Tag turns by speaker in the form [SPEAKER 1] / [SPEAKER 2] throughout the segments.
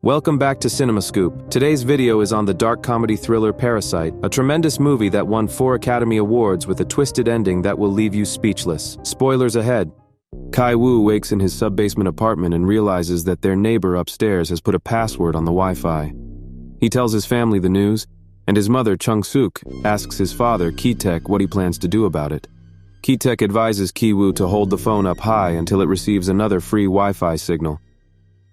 [SPEAKER 1] Welcome back to CinemaScoop. Today's video is on the dark comedy thriller Parasite, a tremendous movie that won 4 Academy Awards with a twisted ending that will leave you speechless. Spoilers ahead. Kai-woo wakes in his sub-basement apartment and realizes that their neighbor upstairs has put a password on the Wi-Fi. He tells his family the news, and his mother, Chung-suk, asks his father, Ki-taek, what he plans to do about it. Ki-taek advises Ki-woo to hold the phone up high until it receives another free Wi-Fi signal.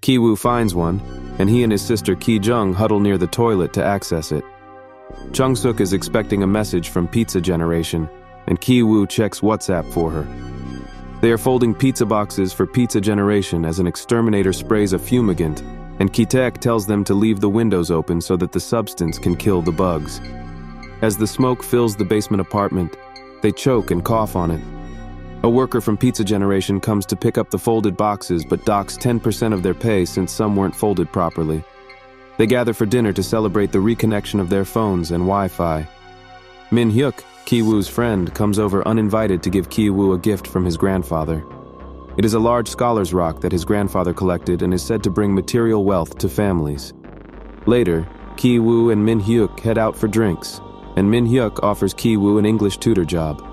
[SPEAKER 1] Ki-woo finds one, and he and his sister Ki-jung huddle near the toilet to access it. Chung-suk is expecting a message from Pizza Generation, and Ki-woo checks WhatsApp for her. They are folding pizza boxes for Pizza Generation as an exterminator sprays a fumigant, and Ki-taek tells them to leave the windows open so that the substance can kill the bugs. As the smoke fills the basement apartment, they choke and cough on it. A worker from Pizza Generation comes to pick up the folded boxes but docks 10% of their pay since some weren't folded properly. They gather for dinner to celebrate the reconnection of their phones and Wi-Fi. Min-hyuk, Ki-woo's friend, comes over uninvited to give Ki-woo a gift from his grandfather. It is a large scholar's rock that his grandfather collected and is said to bring material wealth to families. Later, Ki-woo and Min-hyuk head out for drinks, and Min-hyuk offers Ki-woo an English tutor job.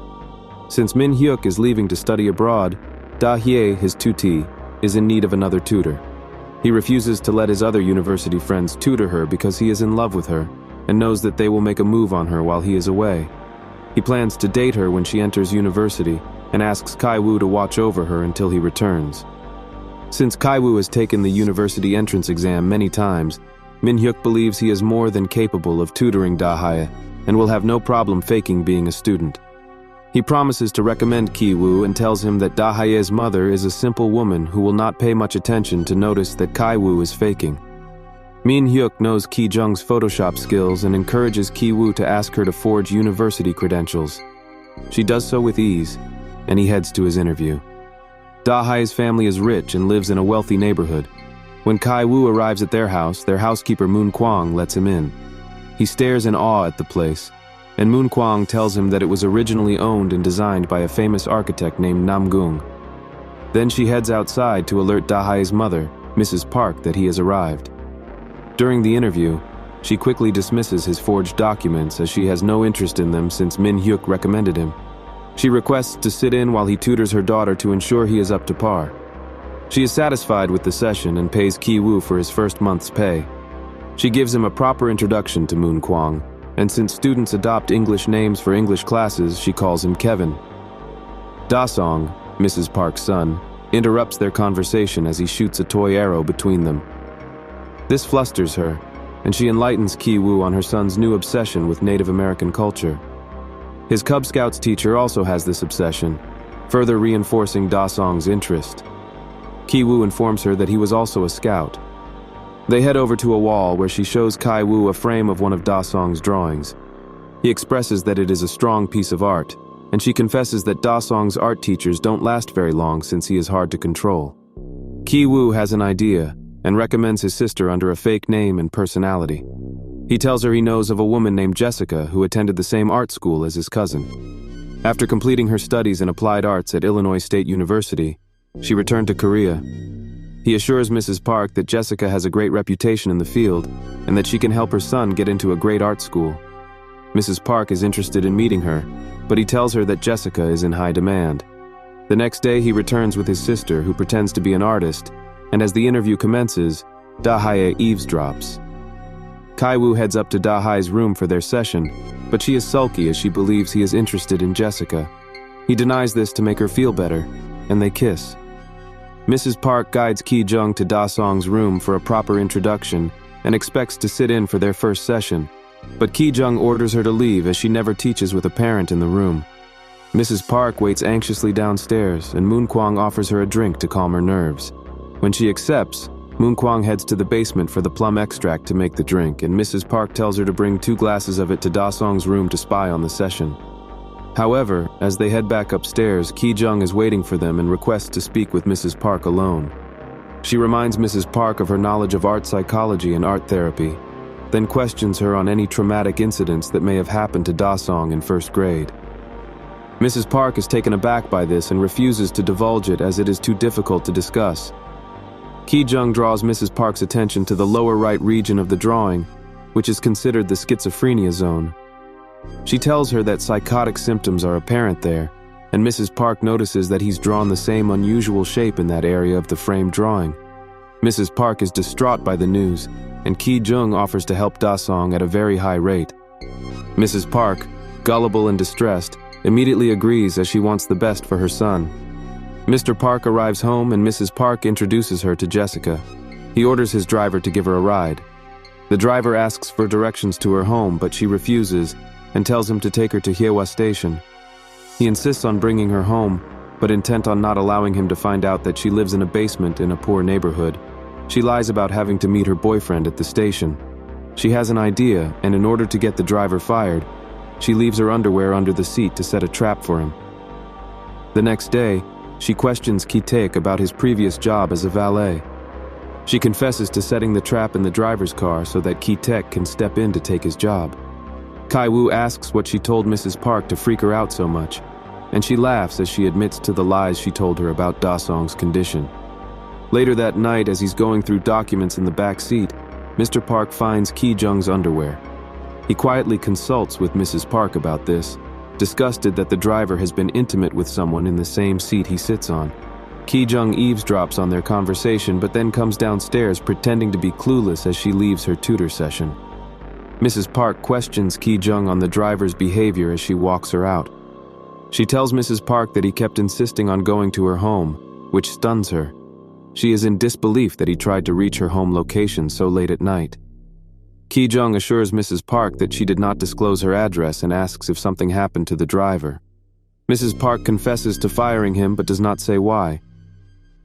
[SPEAKER 1] Since Min-hyuk is leaving to study abroad, Da-hye, his tutee, is in need of another tutor. He refuses to let his other university friends tutor her because he is in love with her and knows that they will make a move on her while he is away. He plans to date her when she enters university and asks Kai-woo to watch over her until he returns. Since Kai-woo has taken the university entrance exam many times, Min-hyuk believes he is more than capable of tutoring Da-hye and will have no problem faking being a student. He promises to recommend Ki-woo and tells him that Da-hye's mother is a simple woman who will not pay much attention to notice that Kai-woo is faking. Min-hyuk knows Ki-jung's Photoshop skills and encourages Ki-woo to ask her to forge university credentials. She does so with ease, and he heads to his interview. Da-hye's family is rich and lives in a wealthy neighborhood. When Kai-woo arrives at their house, their housekeeper Moon Kwang lets him in. He stares in awe at the place, and Moon Kwang tells him that it was originally owned and designed by a famous architect named Namgung. Then she heads outside to alert Da-hye's mother, Mrs. Park, that he has arrived. During the interview, she quickly dismisses his forged documents as she has no interest in them since Min-hyuk recommended him. She requests to sit in while he tutors her daughter to ensure he is up to par. She is satisfied with the session and pays Ki-woo for his first month's pay. She gives him a proper introduction to Moon Kwang, and since students adopt English names for English classes, she calls him Kevin. Da-song, Mrs. Park's son, interrupts their conversation as he shoots a toy arrow between them. This flusters her, and she enlightens Ki-woo on her son's new obsession with Native American culture. His Cub Scouts teacher also has this obsession, further reinforcing Da-song's interest. Ki-woo informs her that he was also a scout. They head over to a wall where she shows Kai-woo a frame of one of Da-song's drawings. He expresses that it is a strong piece of art, and she confesses that Da-song's art teachers don't last very long since he is hard to control. Ki-woo has an idea and recommends his sister under a fake name and personality. He tells her he knows of a woman named Jessica who attended the same art school as his cousin. After completing her studies in applied arts at Illinois State University, she returned to Korea. He assures Mrs. Park that Jessica has a great reputation in the field and that she can help her son get into a great art school. Mrs. Park is interested in meeting her, but he tells her that Jessica is in high demand. The next day he returns with his sister, who pretends to be an artist, and as the interview commences, Da-hye eavesdrops. Kai-woo heads up to Da-hye's room for their session, but she is sulky as she believes he is interested in Jessica. He denies this to make her feel better, and they kiss. Mrs. Park guides Ki-jung to Da-song's room for a proper introduction and expects to sit in for their first session, but Ki-jung orders her to leave as she never teaches with a parent in the room. Mrs. Park waits anxiously downstairs, and Moon Kwang offers her a drink to calm her nerves. When she accepts, Moon Kwang heads to the basement for the plum extract to make the drink, and Mrs. Park tells her to bring 2 glasses of it to Da-song's room to spy on the session. However, as they head back upstairs, Ki-jung is waiting for them and requests to speak with Mrs. Park alone. She reminds Mrs. Park of her knowledge of art psychology and art therapy, then questions her on any traumatic incidents that may have happened to Da-song in first grade. Mrs. Park is taken aback by this and refuses to divulge it as it is too difficult to discuss. Ki-jung draws Mrs. Park's attention to the lower right region of the drawing, which is considered the schizophrenia zone. She tells her that psychotic symptoms are apparent there, and Mrs. Park notices that he's drawn the same unusual shape in that area of the framed drawing. Mrs. Park is distraught by the news, and Ki-jung offers to help Da-song at a very high rate. Mrs. Park, gullible and distressed, immediately agrees as she wants the best for her son. Mr. Park arrives home and Mrs. Park introduces her to Jessica. He orders his driver to give her a ride. The driver asks for directions to her home, but she refuses and tells him to take her to Hyewa Station. He insists on bringing her home, but intent on not allowing him to find out that she lives in a basement in a poor neighborhood. She lies about having to meet her boyfriend at the station. She has an idea, and in order to get the driver fired, she leaves her underwear under the seat to set a trap for him. The next day, she questions Ki-taek about his previous job as a valet. She confesses to setting the trap in the driver's car so that Ki-taek can step in to take his job. Kai-woo asks what she told Mrs. Park to freak her out so much, and she laughs as she admits to the lies she told her about Da-song's condition. Later that night, as he's going through documents in the back seat, Mr. Park finds Ki-jung's underwear. He quietly consults with Mrs. Park about this, disgusted that the driver has been intimate with someone in the same seat he sits on. Ki-jung eavesdrops on their conversation but then comes downstairs pretending to be clueless as she leaves her tutor session. Mrs. Park questions Ki-jung on the driver's behavior as she walks her out. She tells Mrs. Park that he kept insisting on going to her home, which stuns her. She is in disbelief that he tried to reach her home location so late at night. Ki-jung assures Mrs. Park that she did not disclose her address and asks if something happened to the driver. Mrs. Park confesses to firing him but does not say why.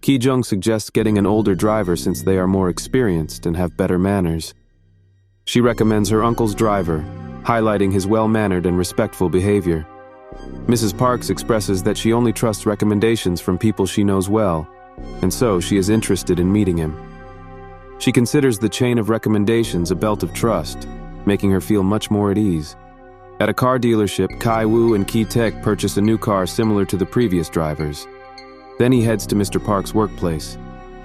[SPEAKER 1] Ki-jung suggests getting an older driver since they are more experienced and have better manners. She recommends her uncle's driver, highlighting his well-mannered and respectful behavior. Mrs. Parks expresses that she only trusts recommendations from people she knows well, and so she is interested in meeting him. She considers the chain of recommendations a belt of trust, making her feel much more at ease. At a car dealership, Kai-woo and Ki-taek purchase a new car similar to the previous drivers. Then he heads to Mr. Park's workplace.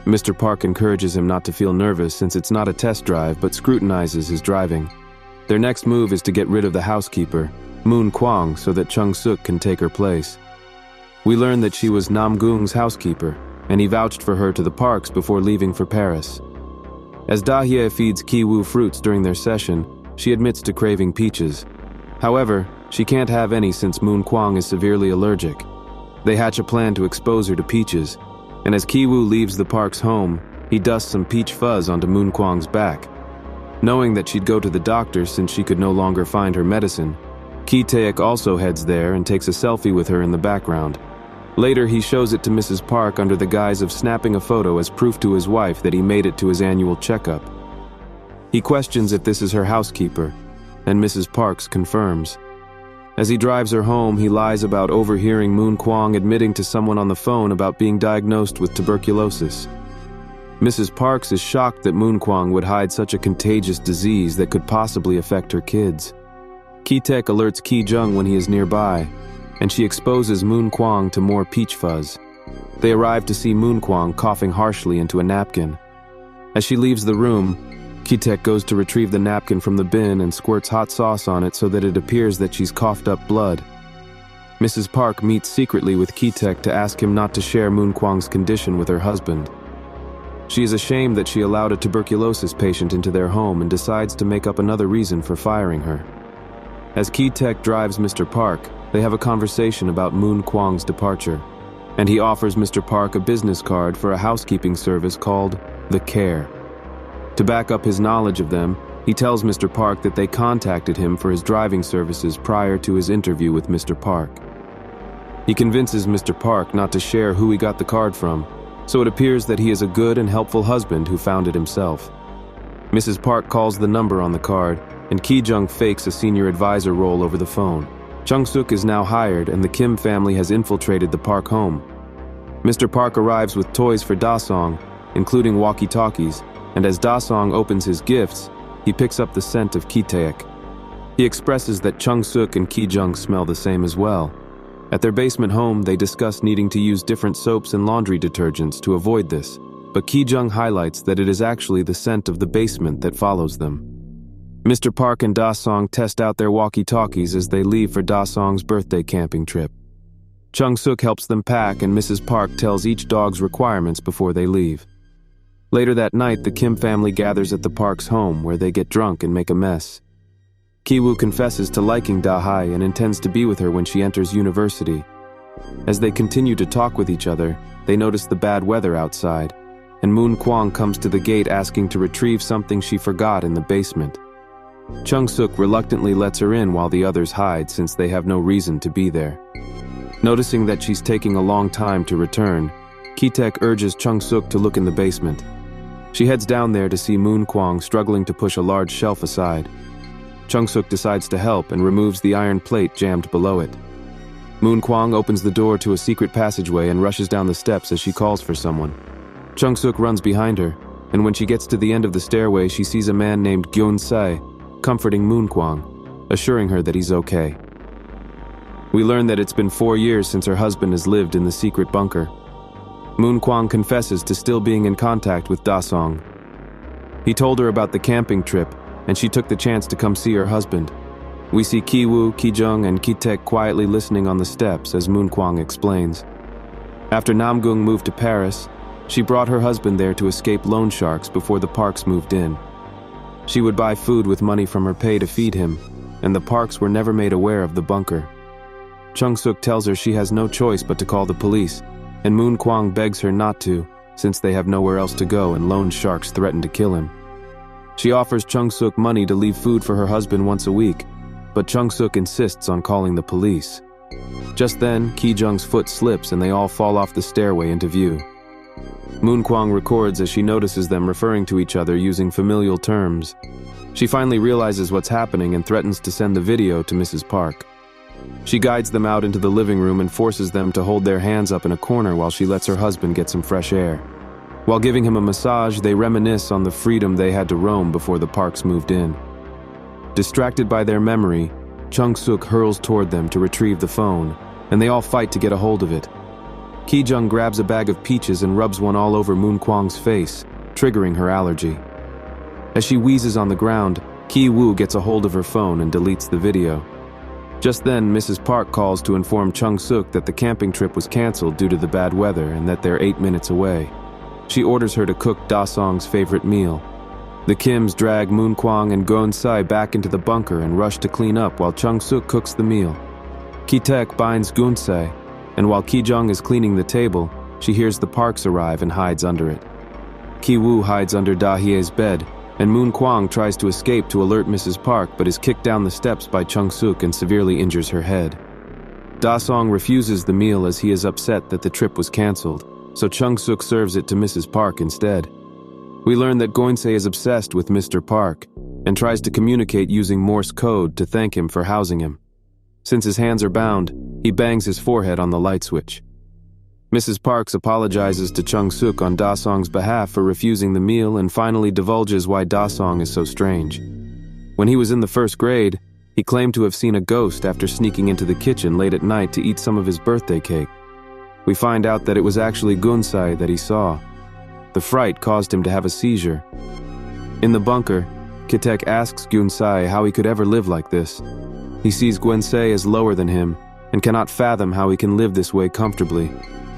[SPEAKER 1] Mr. Park encourages him not to feel nervous since it's not a test drive but scrutinizes his driving. Their next move is to get rid of the housekeeper, Moon Kwang, so that Chung-suk can take her place. We learn that she was Nam-gung's housekeeper, and he vouched for her to the Parks before leaving for Paris. As Da-hye feeds Ki-woo fruits during their session, she admits to craving peaches. However, she can't have any since Moon Kwang is severely allergic. They hatch a plan to expose her to peaches, and as Ki-woo leaves the Parks' home, he dusts some peach fuzz onto Moon Kwang's back. Knowing that she'd go to the doctor since she could no longer find her medicine, Ki-taek also heads there and takes a selfie with her in the background. Later, he shows it to Mrs. Park under the guise of snapping a photo as proof to his wife that he made it to his annual checkup. He questions if this is her housekeeper, and Mrs. Parks confirms. As he drives her home, he lies about overhearing Moon Kwang admitting to someone on the phone about being diagnosed with tuberculosis. Mrs. Parks is shocked that Moon Kwang would hide such a contagious disease that could possibly affect her kids. Ki-taek alerts Ki-jung when he is nearby, and she exposes Moon Kwang to more peach fuzz. They arrive to see Moon Kwang coughing harshly into a napkin. As she leaves the room, Ki-taek goes to retrieve the napkin from the bin and squirts hot sauce on it so that it appears that she's coughed up blood. Mrs. Park meets secretly with Ki-taek to ask him not to share Moon Kwang's condition with her husband. She is ashamed that she allowed a tuberculosis patient into their home and decides to make up another reason for firing her. As Ki-taek drives Mr. Park, they have a conversation about Moon Kwang's departure, and he offers Mr. Park a business card for a housekeeping service called The Care. To back up his knowledge of them, he tells Mr. Park that they contacted him for his driving services prior to his interview with Mr. Park. He convinces Mr. Park not to share who he got the card from, so it appears that he is a good and helpful husband who found it himself. Mrs. Park calls the number on the card, and Ki-jung fakes a senior advisor role over the phone. Chung-suk is now hired, and the Kim family has infiltrated the Park home. Mr. Park arrives with toys for Da-song, including walkie-talkies, and as Da-song opens his gifts, he picks up the scent of Ki-taek. He expresses that Chung-suk and Ki-jung smell the same as well. At their basement home, they discuss needing to use different soaps and laundry detergents to avoid this. but Ki-jung highlights that it is actually the scent of the basement that follows them. Mr. Park and Da-song test out their walkie-talkies as they leave for Da-song's birthday camping trip. Chung-suk helps them pack, and Mrs. Park tells each dog's requirements before they leave. Later that night, the Kim family gathers at the Park's home, where they get drunk and make a mess. Ki-woo confesses to liking Da-hai and intends to be with her when she enters university. As they continue to talk with each other, they notice the bad weather outside, and Moon Kwang comes to the gate asking to retrieve something she forgot in the basement. Chung-suk reluctantly lets her in while the others hide, since they have no reason to be there. Noticing that she's taking a long time to return, Ki-taek urges Chung-suk to look in the basement. She heads down there to see Moon Kwang struggling to push a large shelf aside. Chung-suk decides to help and removes the iron plate jammed below it. Moon Kwang opens the door to a secret passageway and rushes down the steps as she calls for someone. Chung-suk runs behind her, and when she gets to the end of the stairway, she sees a man named Gyeon-sae comforting Moon Kwang, assuring her that he's okay. We learn that it's been 4 years since her husband has lived in the secret bunker. Moon Kwang confesses to still being in contact with Da-song. He told her about the camping trip, and she took the chance to come see her husband. We see Ki-woo, Ki-jung, and Ki-taek quietly listening on the steps as Moon Kwang explains. After Namgung moved to Paris, she brought her husband there to escape loan sharks before the Parks moved in. She would buy food with money from her pay to feed him, and the Parks were never made aware of the bunker. Chung-suk tells her she has no choice but to call the police, and Moon Kwang begs her not to, since they have nowhere else to go and loan sharks threaten to kill him. She offers Chung-suk money to leave food for her husband once a week, but Chung-suk insists on calling the police. Just then, Ki-jung's foot slips and they all fall off the stairway into view. Moon Kwang records as she notices them referring to each other using familial terms. She finally realizes what's happening and threatens to send the video to Mrs. Park. She guides them out into the living room and forces them to hold their hands up in a corner while she lets her husband get some fresh air. While giving him a massage, they reminisce on the freedom they had to roam before the Parks moved in. Distracted by their memory, Chung-suk hurls toward them to retrieve the phone, and they all fight to get a hold of it. Ki-jung grabs a bag of peaches and rubs one all over Moon Kwang's face, triggering her allergy. As she wheezes on the ground, Ki-woo gets a hold of her phone and deletes the video. Just then, Mrs. Park calls to inform Chung-suk that the camping trip was canceled due to the bad weather and that they're 8 minutes away. She orders her to cook Da-song's favorite meal. The Kims drag Moon Kwang and Gyeon-sae back into the bunker and rush to clean up while Chung-suk cooks the meal. Ki-taek binds Gyeon-sae, and while Ki-jung is cleaning the table, she hears the Parks arrive and hides under it. Ki-woo hides under Da-hye's bed, and Moon Kwang tries to escape to alert Mrs. Park but is kicked down the steps by Chung-suk and severely injures her head. Da-song refuses the meal as he is upset that the trip was cancelled, so Chung-suk serves it to Mrs. Park instead. We learn that Gyeon-sae is obsessed with Mr. Park and tries to communicate using Morse code to thank him for housing him. Since his hands are bound, he bangs his forehead on the light switch. Mrs. Parks apologizes to Chung-suk on Da-song's behalf for refusing the meal and finally divulges why Da-song is so strange. When he was in the first grade, he claimed to have seen a ghost after sneaking into the kitchen late at night to eat some of his birthday cake. We find out that it was actually Gyeon-sae that he saw. The fright caused him to have a seizure. In the bunker, Ki-taek asks Gyeon-sae how he could ever live like this. He sees Gyeon-sae as lower than him and cannot fathom how he can live this way comfortably.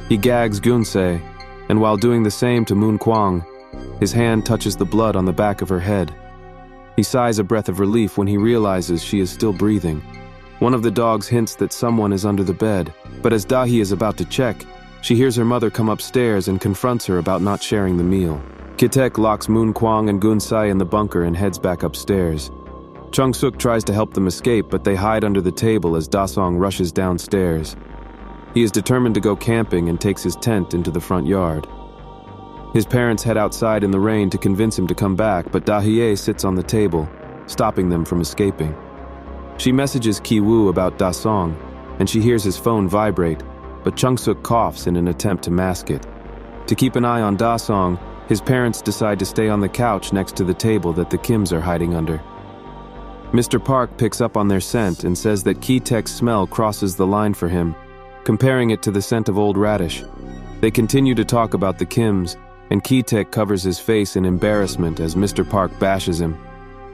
[SPEAKER 1] He gags Gyeon-sae, and while doing the same to Moon Kwang, his hand touches the blood on the back of her head. He sighs a breath of relief when he realizes she is still breathing. One of the dogs hints that someone is under the bed, but as Da-hye is about to check, she hears her mother come upstairs and confronts her about not sharing the meal. Ki-taek locks Moon Kwang and Gyeon-sae in the bunker and heads back upstairs. Chung-suk tries to help them escape, but they hide under the table as Da-song rushes downstairs. He is determined to go camping and takes his tent into the front yard. His parents head outside in the rain to convince him to come back, but Da-hye sits on the table, stopping them from escaping. She messages Ki-woo about Da-song, and she hears his phone vibrate, but Chung-suk coughs in an attempt to mask it. To keep an eye on Da-song, his parents decide to stay on the couch next to the table that the Kims are hiding under. Mr. Park picks up on their scent and says that Ki-taek's smell crosses the line for him, comparing it to the scent of old radish. They continue to talk about the Kims, and Ki-taek covers his face in embarrassment as Mr. Park bashes him.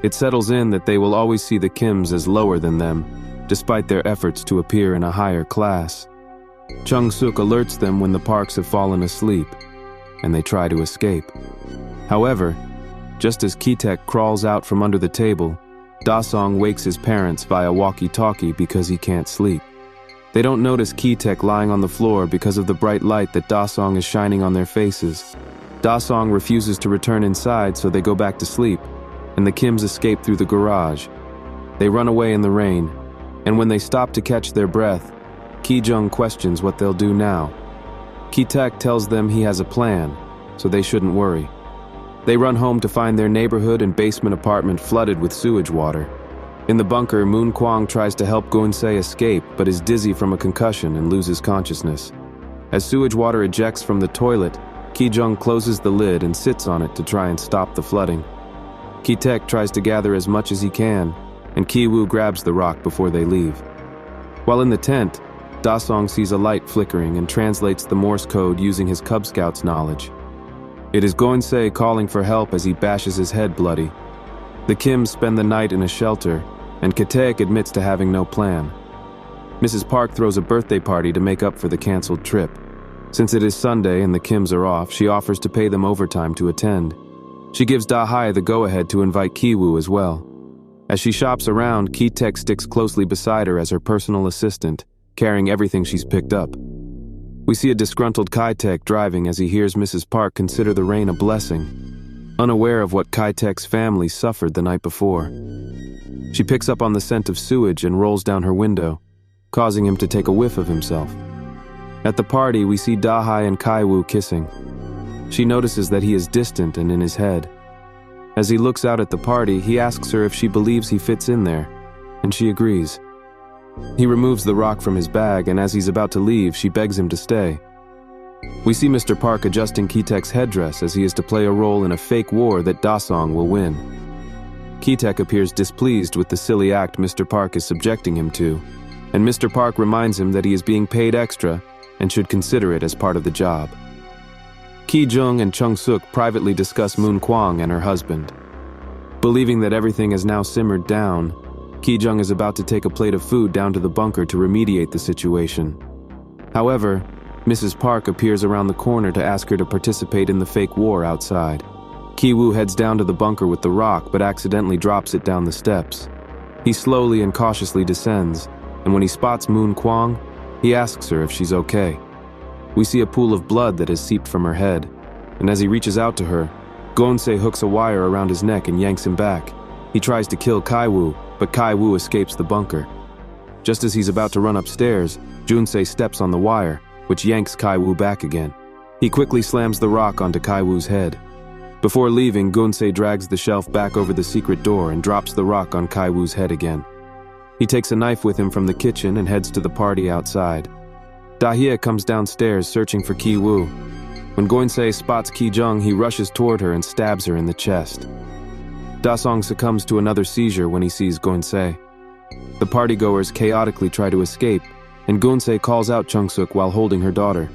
[SPEAKER 1] It settles in that they will always see the Kims as lower than them, despite their efforts to appear in a higher class. Chung-suk alerts them when the Parks have fallen asleep, and they try to escape. However, just as Ki-taek crawls out from under the table, Da-song wakes his parents via walkie-talkie because he can't sleep. They don't notice Ki-taek lying on the floor because of the bright light that Da-song is shining on their faces. Da-song refuses to return inside, so they go back to sleep, and the Kims escape through the garage. They run away in the rain, and when they stop to catch their breath, Ki-jung questions what they'll do now. Ki-taek tells them he has a plan, so they shouldn't worry. They run home to find their neighborhood and basement apartment flooded with sewage water. In the bunker, Moon Kwang tries to help Gun-se escape but is dizzy from a concussion and loses consciousness. As sewage water ejects from the toilet, Ki-jung closes the lid and sits on it to try and stop the flooding. Ki-taek tries to gather as much as he can, and Ki-woo grabs the rock before they leave. While in the tent, Da-song sees a light flickering and translates the Morse code using his Cub Scouts knowledge. It is Gun-se calling for help as he bashes his head bloody. The Kims spend the night in a shelter, and Ki-taek admits to having no plan. Mrs. Park throws a birthday party to make up for the canceled trip. Since it is Sunday and the Kims are off, she offers to pay them overtime to attend. She gives Da-hai the go-ahead to invite Ki-woo as well. As she shops around, Ki-taek sticks closely beside her as her personal assistant, carrying everything she's picked up. We see a disgruntled Ki-taek driving as he hears Mrs. Park consider the rain a blessing, unaware of what Ki-taek's family suffered the night before. She picks up on the scent of sewage and rolls down her window, causing him to take a whiff of himself. At the party, we see Da-hai and Kai-woo kissing. She notices that he is distant and in his head. As he looks out at the party, he asks her if she believes he fits in there, and she agrees. He removes the rock from his bag, and as he's about to leave, she begs him to stay. We see Mr. Park adjusting Ki-taek's headdress as he is to play a role in a fake war that Da-song will win. Ki-taek appears displeased with the silly act Mr. Park is subjecting him to, and Mr. Park reminds him that he is being paid extra and should consider it as part of the job. Ki-jung and Chung-suk privately discuss Moon Kwang and her husband. Believing that everything has now simmered down, Ki-jung is about to take a plate of food down to the bunker to remediate the situation. However, Mrs. Park appears around the corner to ask her to participate in the fake war outside. Ki-woo heads down to the bunker with the rock but accidentally drops it down the steps. He slowly and cautiously descends, and when he spots Moon Kwang, he asks her if she's okay. We see a pool of blood that has seeped from her head, and as he reaches out to her, Gun-se hooks a wire around his neck and yanks him back. He tries to kill Kai-woo, but Kai-woo escapes the bunker. Just as he's about to run upstairs, Jun-se steps on the wire, which yanks Kai-woo back again. He quickly slams the rock onto Kai-woo's head. Before leaving, Gun-se drags the shelf back over the secret door and drops the rock on Kai-woo's head again. He takes a knife with him from the kitchen and heads to the party outside. Da-hye comes downstairs searching for Ki-woo. When Gun-se spots Ki-jung, he rushes toward her and stabs her in the chest. Da-song succumbs to another seizure when he sees Gun-se. The partygoers chaotically try to escape, and Gun-se calls out Chung-suk while holding her daughter.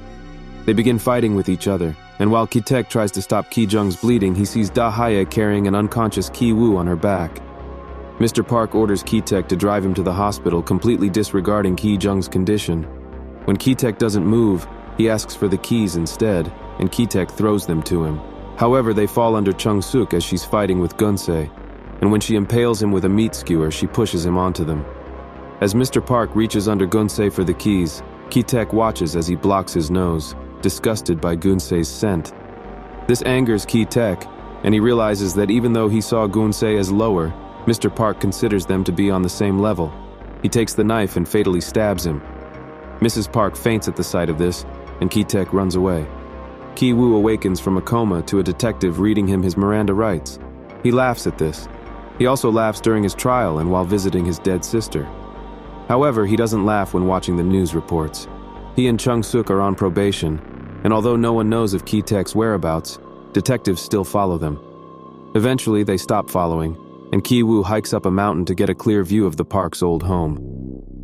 [SPEAKER 1] They begin fighting with each other, and while Ki-taek tries to stop Ki-jung's bleeding, he sees Da-hye carrying an unconscious Ki-woo on her back. Mr. Park orders Ki-taek to drive him to the hospital, completely disregarding Ki-jung's condition. When Ki-taek doesn't move, he asks for the keys instead, and Ki-taek throws them to him. However, they fall under Chung-suk as she's fighting with Gun-se, and when she impales him with a meat skewer, she pushes him onto them. As Mr. Park reaches under Gun-se for the keys, Ki-taek watches as he blocks his nose, disgusted by Gun-se's scent. This angers Ki-taek, and he realizes that even though he saw Gun-se as lower, Mr. Park considers them to be on the same level. He takes the knife and fatally stabs him. Mrs. Park faints at the sight of this, and Ki-taek runs away. Ki-woo awakens from a coma to a detective reading him his Miranda rights. He laughs at this. He also laughs during his trial and while visiting his dead sister. However, he doesn't laugh when watching the news reports. He and Chung-suk are on probation, and although no one knows of Ki-taek's whereabouts, detectives still follow them. Eventually, they stop following, and Ki-woo hikes up a mountain to get a clear view of the Park's old home.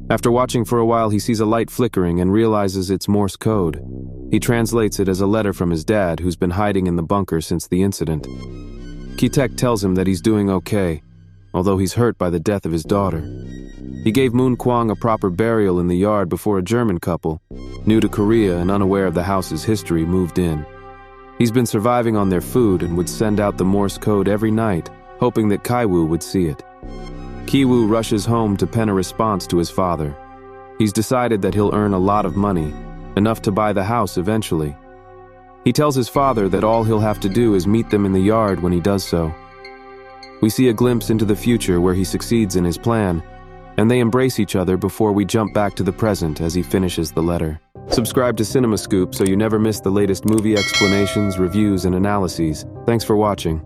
[SPEAKER 1] After watching for a while, he sees a light flickering and realizes it's Morse code. He translates it as a letter from his dad, who's been hiding in the bunker since the incident. Ki-taek tells him that he's doing okay, although he's hurt by the death of his daughter. He gave Moon Kwang a proper burial in the yard before a German couple, new to Korea and unaware of the house's history, moved in. He's been surviving on their food and would send out the Morse code every night, hoping that Kai-woo would see it. Ki-woo rushes home to pen a response to his father. He's decided that he'll earn a lot of money, enough to buy the house eventually. He tells his father that all he'll have to do is meet them in the yard when he does so. We see a glimpse into the future where he succeeds in his plan, and they embrace each other before we jump back to the present as he finishes the letter. Subscribe to CinemaScoop so you never miss the latest movie explanations, reviews, and analyses. Thanks for watching.